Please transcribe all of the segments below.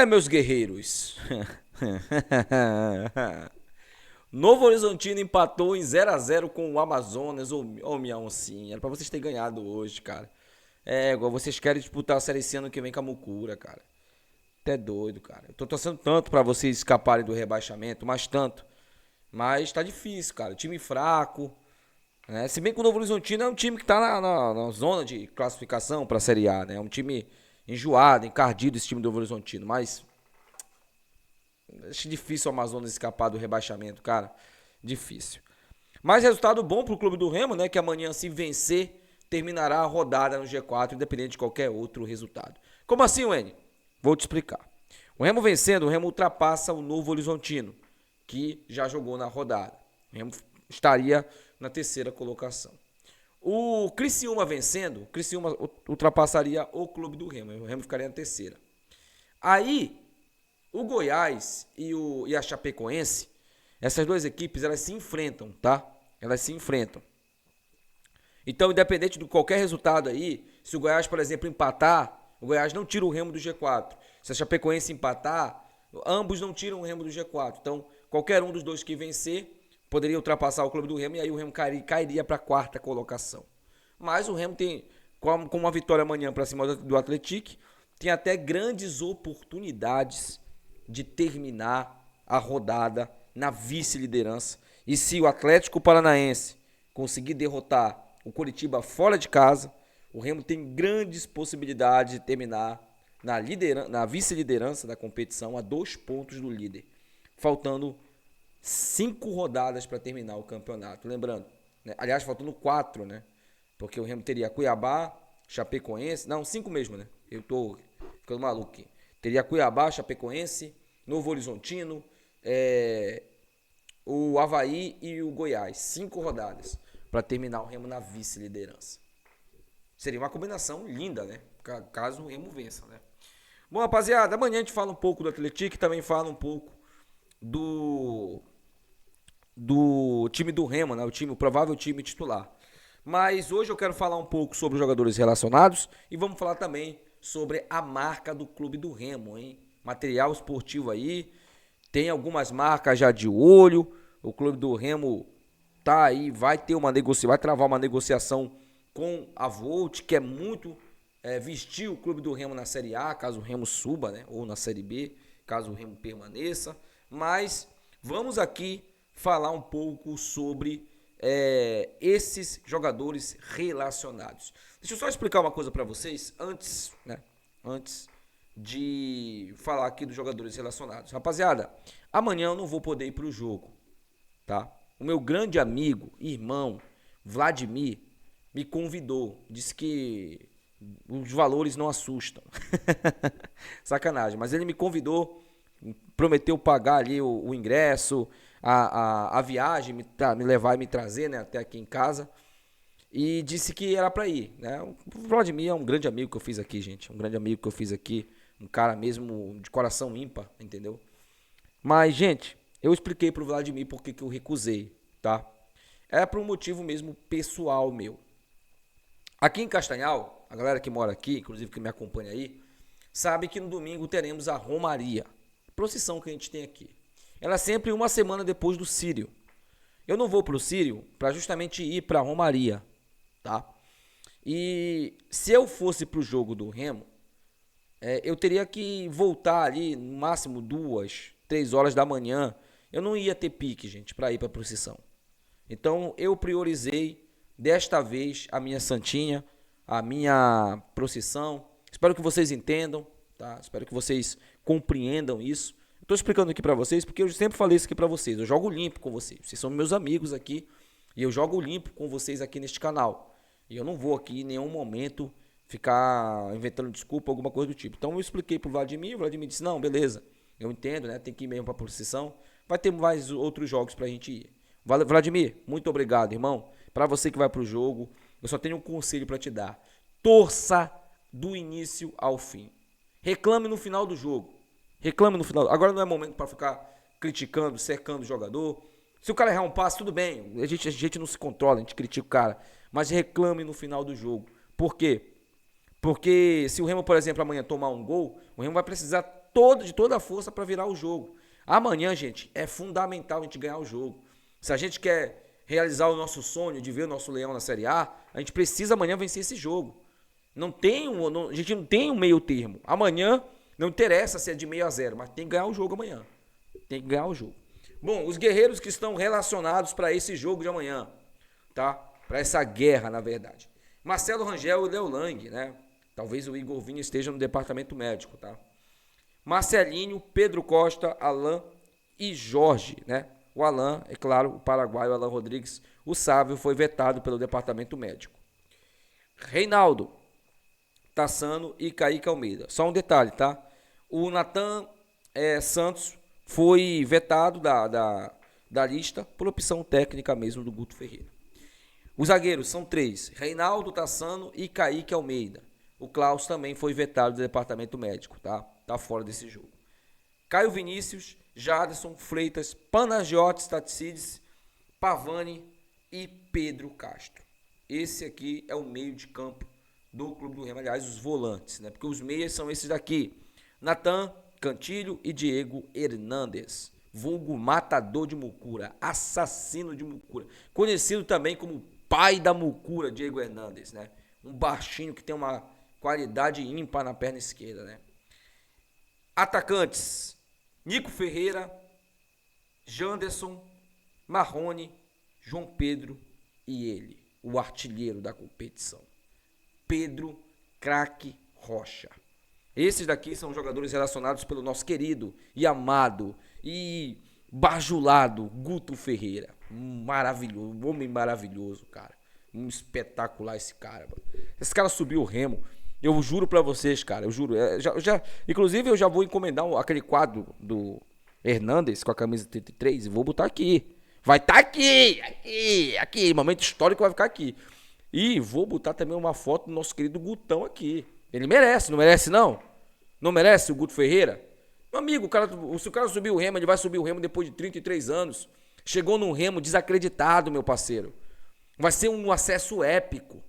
Meus guerreiros. Novo Horizontino empatou em 0-0 com o Amazonas. Ô, minha oncinha. Era pra vocês terem ganhado hoje, cara. Igual vocês querem disputar a Série C ano que vem com a Mucura, cara. Até doido, cara. Eu tô torcendo tanto pra vocês escaparem do rebaixamento, mas tanto. Mas tá difícil, cara. Time fraco, né? Se bem que o Novo Horizontino é um time que tá na zona de classificação pra Série A, né? É um time enjoado, encardido esse time do Novo Horizontino. Mas acho difícil o Amazonas escapar do rebaixamento, cara. Difícil. Mas resultado bom pro clube do Remo, né? Que amanhã, se vencer, terminará a rodada no G4, independente de qualquer outro resultado. Como assim, Wenny? Vou te explicar. O Remo vencendo, o Remo ultrapassa o Novo Horizontino, que já jogou na rodada. O Remo estaria na terceira colocação. O Criciúma vencendo, o Criciúma ultrapassaria o clube do Remo. O Remo ficaria na terceira. Aí, o Goiás e a Chapecoense, essas duas equipes, elas se enfrentam, tá? Elas se enfrentam. Então, independente de qualquer resultado aí, se o Goiás, por exemplo, empatar, o Goiás não tira o Remo do G4. Se a Chapecoense empatar, ambos não tiram o Remo do G4. Então, qualquer um dos dois que vencer poderia ultrapassar o clube do Remo e aí o Remo cairia para a quarta colocação. Mas o Remo tem, com uma vitória amanhã para cima do Atlético, tem até grandes oportunidades de terminar a rodada na vice-liderança. E se o Atlético Paranaense conseguir derrotar o Coritiba fora de casa, o Remo tem grandes possibilidades de terminar na vice-liderança da competição a 2 pontos do líder, faltando 5 rodadas para terminar o campeonato. Lembrando, né? Aliás, faltando 4, né? Porque o Remo teria Cuiabá, Chapecoense, não, 5 mesmo, né? Eu tô ficando maluco aqui. Teria Cuiabá, Chapecoense, Novo Horizontino, o Avaí e o Goiás. 5 rodadas para terminar o Remo na vice-liderança. Seria uma combinação linda, né? Caso o Remo vença, né? Bom, rapaziada, amanhã a gente fala um pouco do Atlético e também fala um pouco do time do Remo, né? O provável time titular. Mas hoje eu quero falar um pouco sobre os jogadores relacionados e vamos falar também sobre a marca do clube do Remo, hein? Material esportivo aí, tem algumas marcas já de olho. O clube do Remo tá aí, vai travar uma negociação com a Volt, que é muito vestir o clube do Remo na Série A, caso o Remo suba, né? Ou na Série B, caso o Remo permaneça. Mas vamos aqui falar um pouco sobre esses jogadores relacionados. Deixa eu só explicar uma coisa para vocês antes, né? Antes de falar aqui dos jogadores relacionados. Rapaziada, amanhã eu não vou poder ir pro jogo, tá? O meu grande amigo, irmão, Vladimir, me convidou. Disse que os valores não assustam. Sacanagem. Mas ele me convidou, prometeu pagar ali o ingresso, a viagem, me levar e me trazer, né, até aqui em casa. E disse que era pra ir, né? O Vladimir é um grande amigo que eu fiz aqui, gente. Um grande amigo que eu fiz aqui. Um cara mesmo de coração ímpar, entendeu? Mas, gente, eu expliquei pro Vladimir por que eu recusei, tá? É por um motivo mesmo pessoal meu. Aqui em Castanhal, a galera que mora aqui, inclusive que me acompanha aí, sabe que no domingo teremos a Romaria, procissão que a gente tem aqui. Ela é sempre uma semana depois do Sírio. Eu não vou pro Sírio para justamente ir pra Romaria, tá? E se eu fosse pro jogo do Remo, eu teria que voltar ali no máximo 2, 3 horas da manhã. Eu não ia ter pique, gente, para ir para procissão. Então eu priorizei desta vez a minha santinha, a minha procissão. Espero que vocês entendam, tá? Espero que vocês compreendam isso. Estou explicando aqui para vocês porque eu sempre falei isso aqui para vocês. Eu jogo limpo com vocês. Vocês são meus amigos aqui e eu jogo limpo com vocês aqui neste canal. E eu não vou aqui em nenhum momento ficar inventando desculpa, alguma coisa do tipo. Então eu expliquei pro Vladimir, o Vladimir disse: "Não, beleza. Eu entendo, né? Tem que ir mesmo para a procissão. Vai ter mais outros jogos pra gente ir." Vladimir, muito obrigado, irmão. Para você que vai pro jogo, eu só tenho um conselho para te dar. Torça do início ao fim. Reclame no final do jogo. Reclame no final. Agora não é momento para ficar criticando, cercando o jogador. Se o cara errar um passe, tudo bem. A gente não se controla, a gente critica o cara. Mas reclame no final do jogo. Por quê? Porque se o Remo, por exemplo, amanhã tomar um gol, o Remo vai precisar de toda a força para virar o jogo. Amanhã, gente, é fundamental a gente ganhar o jogo. Se a gente quer realizar o nosso sonho de ver o nosso Leão na Série A, a gente precisa amanhã vencer esse jogo. A gente não tem um meio termo. Amanhã não interessa se é de 0-0, mas tem que ganhar o jogo amanhã. Tem que ganhar o jogo. Bom, os guerreiros que estão relacionados para esse jogo de amanhã, tá? Para essa guerra, na verdade. Marcelo Rangel e Léo Lang, né? Talvez o Igor Vinha esteja no departamento médico, tá? Marcelinho, Pedro Costa, Alan e Jorge, né? O Alan, é claro, o paraguaio Alan Rodrigues, o Sávio foi vetado pelo departamento médico. Reinaldo, Tassano e Kaique Almeida. Só um detalhe, tá? O Natan Santos foi vetado da lista por opção técnica mesmo do Guto Ferreira. Os zagueiros são 3, Reinaldo, Tassano e Kaique Almeida. O Klaus também foi vetado do departamento médico, tá? Tá fora desse jogo. Caio Vinícius, Jaderson, Freitas, Panagiotis, Tatsides, Pavani e Pedro Castro. Esse aqui é o meio de campo do Clube do Remo, aliás, os volantes, né? Porque os meias são esses daqui: Natan, Cantilho e Diego Hernandes, vulgo matador de mucura, assassino de mucura, conhecido também como pai da mucura, Diego Hernandes, né? Um baixinho que tem uma qualidade ímpar na perna esquerda, né? Atacantes: Nico Ferreira, Janderson, Marrone, João Pedro e ele, o artilheiro da competição, Pedro Craque Rocha. Esses daqui são jogadores relacionados pelo nosso querido e amado e bajulado Guto Ferreira. Maravilhoso, um homem maravilhoso, cara. Um espetacular esse cara, mano. Esse cara subiu o Remo. Eu juro pra vocês, cara, eu juro. Inclusive, eu já vou encomendar aquele quadro do Hernandes com a camisa 33 e vou botar aqui. Vai estar aqui. Momento histórico vai ficar aqui. E vou botar também uma foto do nosso querido Gutão aqui. Ele merece, não merece não? Não merece o Guto Ferreira? Meu amigo, se o cara subir o Remo, ele vai subir o Remo depois de 33 anos. Chegou num Remo desacreditado, meu parceiro. Vai ser um acesso épico.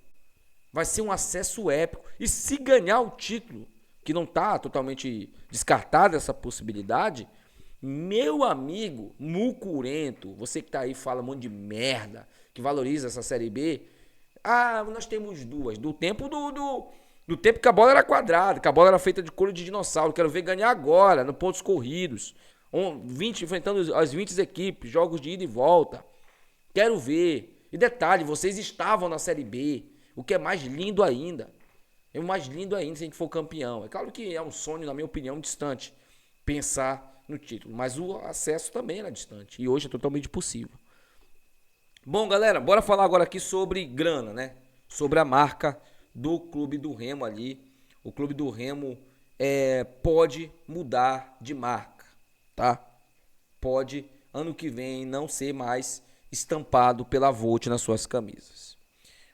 Vai ser um acesso épico. E se ganhar o título, que não está totalmente descartada essa possibilidade, meu amigo mucurento, você que tá aí fala um monte de merda, que valoriza essa Série B, nós temos duas, do tempo do tempo que a bola era quadrada, que a bola era feita de couro de dinossauro. Quero ver ganhar agora, no pontos corridos, 20, enfrentando as 20 equipes, jogos de ida e volta. Quero ver. E detalhe, vocês estavam na Série B, o que é mais lindo ainda. É o mais lindo ainda se a gente for campeão. É claro que é um sonho, na minha opinião, distante pensar no título, mas o acesso também era distante e hoje é totalmente possível. Bom, galera, bora falar agora aqui sobre grana, né? Sobre a marca do Clube do Remo ali. O Clube do Remo pode mudar de marca, tá? Pode, ano que vem, não ser mais estampado pela Volt nas suas camisas.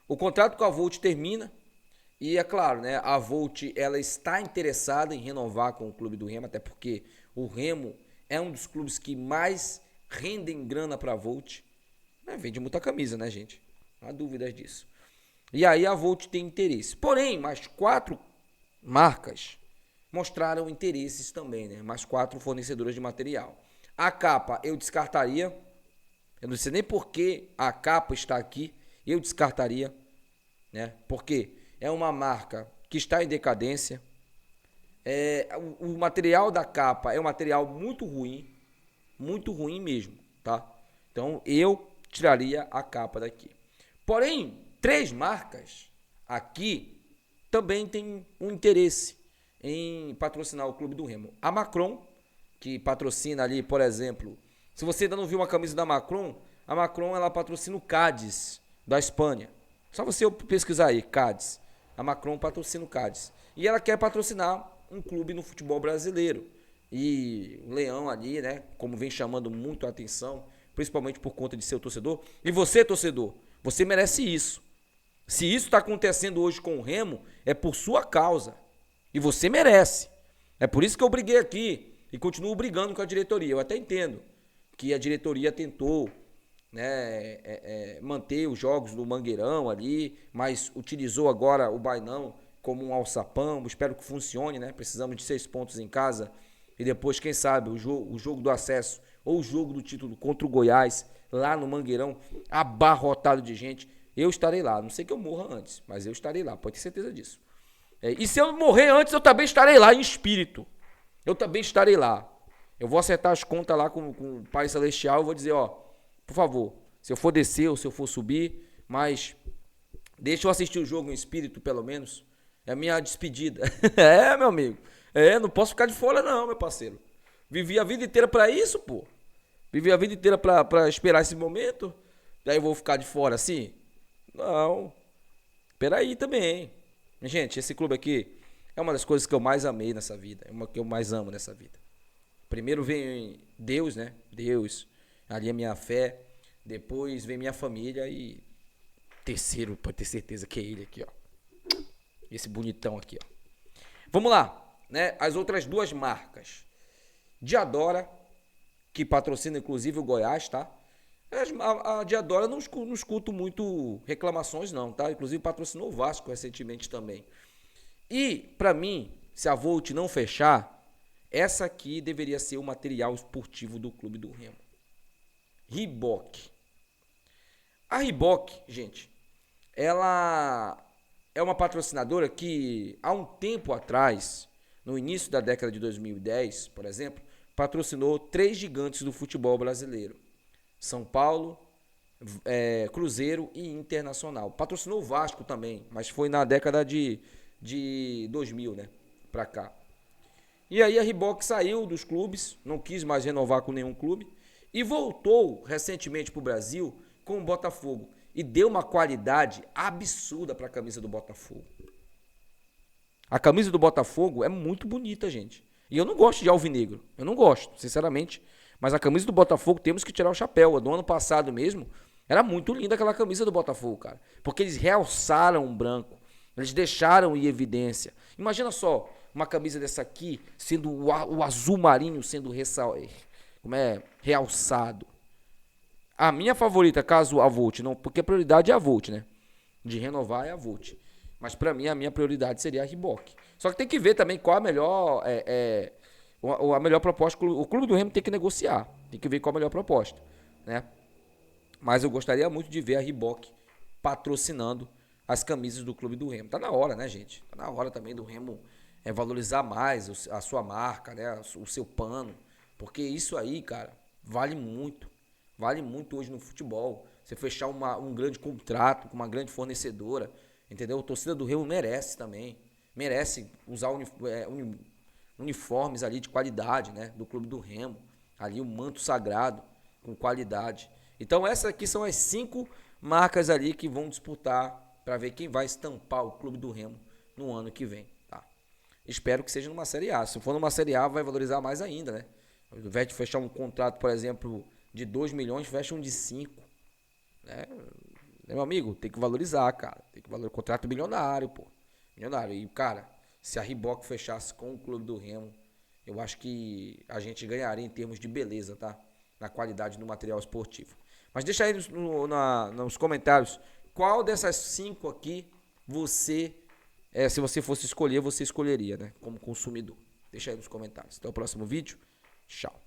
O contrato com a Volt termina e, é claro, né, a Volt ela está interessada em renovar com o Clube do Remo, até porque o Remo é um dos clubes que mais rendem grana para a Volt. Vende muita camisa, né, gente? Não há dúvidas disso. E aí a Volt tem interesse. Porém, mais 4 marcas mostraram interesses também, né? Mais 4 fornecedoras de material. A capa eu descartaria. Eu não sei nem por que a capa está aqui. Eu descartaria, né? Porque é uma marca que está em decadência. O material da capa é um material muito ruim mesmo, tá? Então eu tiraria a capa daqui. Porém, 3 marcas aqui também têm um interesse em patrocinar o Clube do Remo. A Macron, que patrocina ali, por exemplo, se você ainda não viu uma camisa da Macron, a Macron ela patrocina o Cádiz da Espanha. Só você pesquisar aí, Cádiz. A Macron patrocina o Cádiz. E ela quer patrocinar um clube no futebol brasileiro. E o Leão ali, né, como vem chamando muito a atenção, principalmente por conta de seu torcedor. E você, torcedor, você merece isso. Se isso está acontecendo hoje com o Remo, é por sua causa. E você merece. É por isso que eu briguei aqui e continuo brigando com a diretoria. Eu até entendo que a diretoria tentou, né, manter os jogos do Mangueirão ali, mas utilizou agora o Bainão como um alçapão. Espero que funcione, né? Precisamos de 6 pontos em casa e depois, quem sabe, o jogo do acesso ou o jogo do título contra o Goiás, lá no Mangueirão, abarrotado de gente, eu estarei lá. Não sei que eu morra antes, mas eu estarei lá, pode ter certeza disso. E se eu morrer antes, eu também estarei lá em espírito. Eu também estarei lá. Eu vou acertar as contas lá com o Pai Celestial, eu vou dizer, ó, por favor, se eu for descer ou se eu for subir, mas deixa eu assistir o jogo em espírito, pelo menos. É a minha despedida. É, meu amigo. Não posso ficar de fora não, meu parceiro. Vivi a vida inteira pra isso, pô. Vivi a vida inteira pra esperar esse momento. Daí eu vou ficar de fora assim? Não. Peraí também. Gente, esse clube aqui é uma das coisas que eu mais amei nessa vida. É uma que eu mais amo nessa vida. Primeiro vem Deus, né? Deus. Ali é minha fé. Depois vem minha família e terceiro, pode ter certeza que é ele aqui, ó. Esse bonitão aqui, ó. Vamos lá, né? As outras duas marcas. Diadora, que patrocina inclusive o Goiás, tá? A Diadora não escuto muito reclamações não, tá? Inclusive patrocinou o Vasco recentemente também. E, pra mim, se a Volt não fechar, essa aqui deveria ser o material esportivo do Clube do Remo. Reebok. A Reebok, gente, ela é uma patrocinadora que, há um tempo atrás, no início da década de 2010, por exemplo, patrocinou 3 gigantes do futebol brasileiro. São Paulo, Cruzeiro e Internacional. Patrocinou o Vasco também, mas foi na década de 2000, né, pra cá. E aí a Reebok saiu dos clubes, não quis mais renovar com nenhum clube, e voltou recentemente pro Brasil com o Botafogo. E deu uma qualidade absurda para a camisa do Botafogo. A camisa do Botafogo é muito bonita, gente. E eu não gosto de alvinegro. Eu não gosto, sinceramente. Mas a camisa do Botafogo temos que tirar o chapéu. Do ano passado mesmo, era muito linda aquela camisa do Botafogo, cara. Porque eles realçaram o branco. Eles deixaram em evidência. Imagina só, uma camisa dessa aqui, sendo o azul marinho sendo realçado. A minha favorita, caso a Volt, não, porque a prioridade é a Volt, né? De renovar é a Volt. Mas pra mim, a minha prioridade seria a Reebok. Só que tem que ver também qual a melhor, a melhor proposta. O Clube do Remo tem que negociar. Tem que ver qual a melhor proposta, né? Mas eu gostaria muito de ver a Reebok patrocinando as camisas do Clube do Remo. Tá na hora, né, gente? Tá na hora também do Remo valorizar mais a sua marca, né? O seu pano. Porque isso aí, cara, vale muito. Vale muito hoje no futebol. Você fechar um grande contrato com uma grande fornecedora, entendeu? A torcida do Remo merece também. Merece usar uniformes ali de qualidade, né? Do Clube do Remo. Ali o manto sagrado com qualidade. Então essas aqui são as 5 marcas ali que vão disputar para ver quem vai estampar o Clube do Remo no ano que vem, tá? Espero que seja numa Série A. Se for numa Série A, vai valorizar mais ainda, né? Ao invés de fechar um contrato, por exemplo, de 2 milhões, fecha um de 5. Né? Meu amigo, tem que valorizar, cara. Tem que valorizar. Contrato milionário, pô. Milionário. E, cara, se a Reebok fechasse com o Clube do Remo, eu acho que a gente ganharia em termos de beleza, tá? Na qualidade do material esportivo. Mas deixa aí nos comentários qual dessas 5 aqui você, se você fosse escolher, você escolheria, né? Como consumidor. Deixa aí nos comentários. Até o próximo vídeo. Tchau.